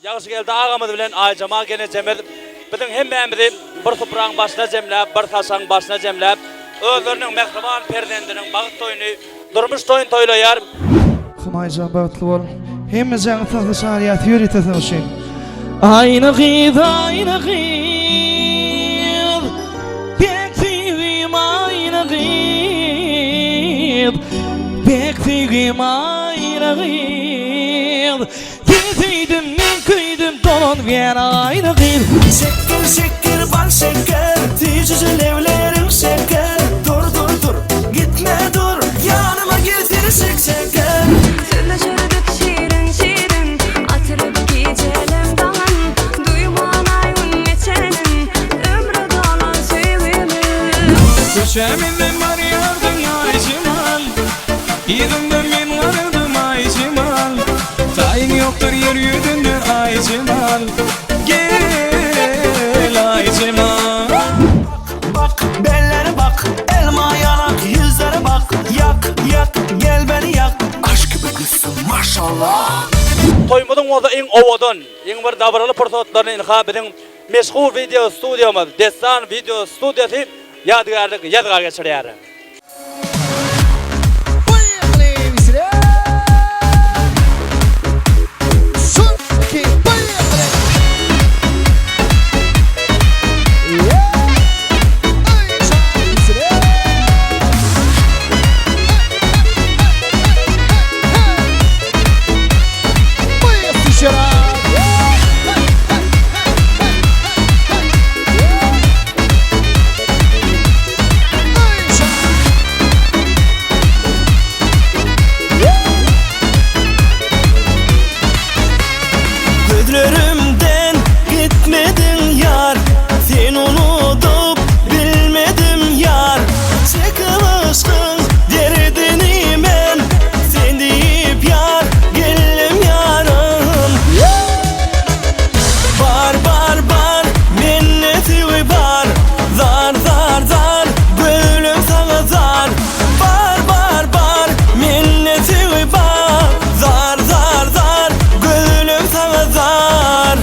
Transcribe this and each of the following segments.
Ýagşy geldi agamyz bilen aýjama gene jemir. Biziň hemmämizi bir supraň başyna jemläp, bir taşaň başyna jemläp, özleriniň mehriban perzendiniň bagyt toýuny, durmuş toýun toýlaýar. Humaycan bagtly bolun. Hemmizäň tagly şariýat ýöretesi üçin. Ayna gyd, ayna gyd. Bektigim ayna gyd. Bektigim ayna gyd. Gizeydim men köýdüm dolan bir ayna gyd. Şeker şeker bal şeker, tüyücü levlerim şeker. Dur dur dur, gitme dur, yanıma getir şeker. Sözleşirdik şirin şirin, atırıp gecelemden. Duyman ayın geçenin, ömrü dolan sevimim. Köşeminden var yardım ay Cemal. Yüzümden men vardım ay Cemal. Tayin yoktur yer yüzünde ay Cemal. Gel ay Cemal. Bak bellere bak, elma yanak, yüzlere bak. Yak yak, gel beni yak. Aşk gibi kızsın maşallah. Toýmadyň bolsa iň owadan, iň bir dabraly pursatlaryny inha biziň meşhur video studiýamyz, Destan video studiýasy ýadgarlyk ýadga geçirýär. Gözlerimden gitmedin yar, sen unutup bilmedim yar. Çekilişkin derdini men, sen deyip yar, geldim yarım. Bar bar bar, minneti bar, zar zar zar, gönlüm sana zar. Bar bar bar, minneti bar, zar zar zar, gönlüm sana zar.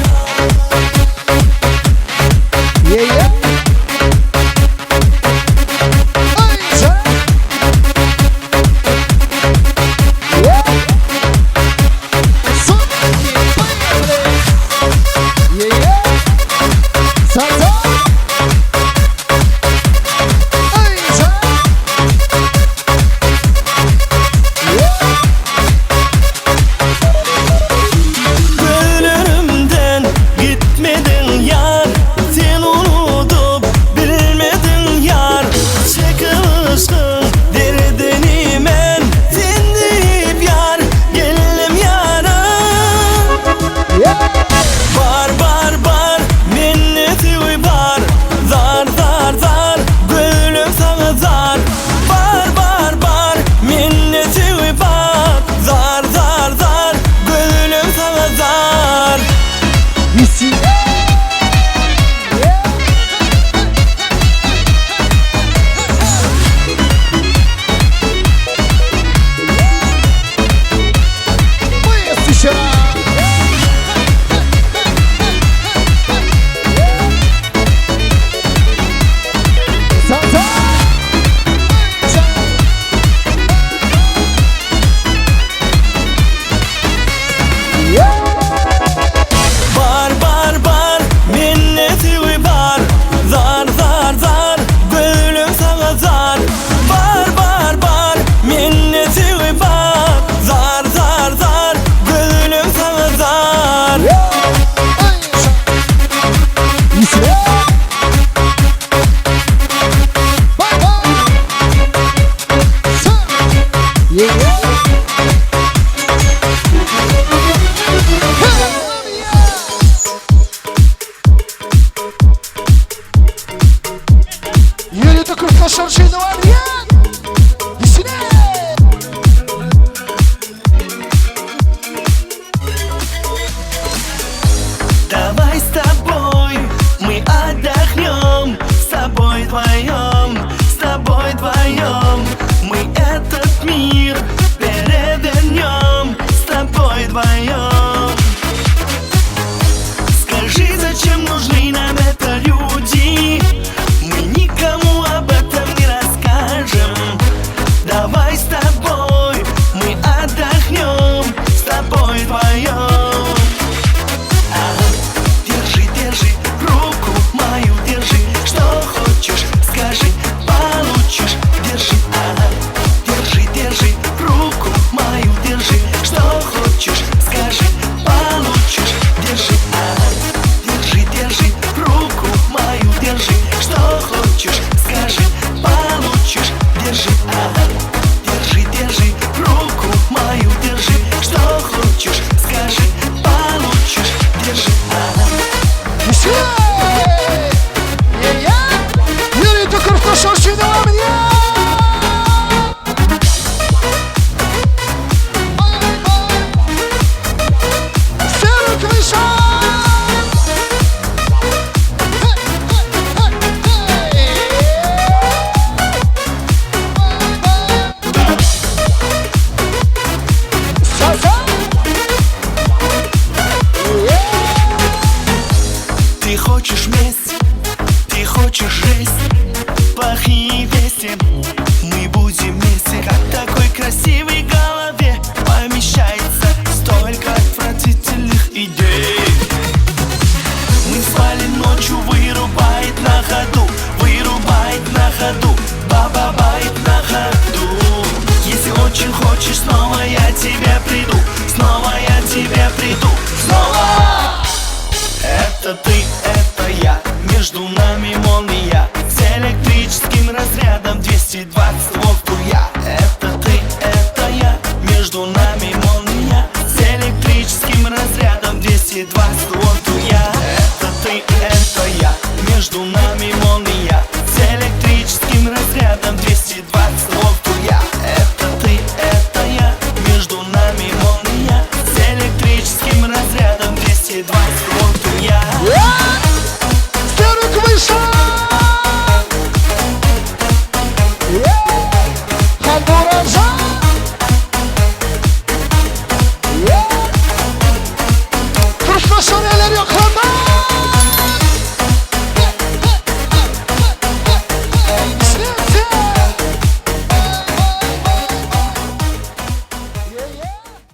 Между нами молния с электрическим разрядом 220 вольт я. Это ты, это я. Между нами молния с электрическим разрядом 220 вольт.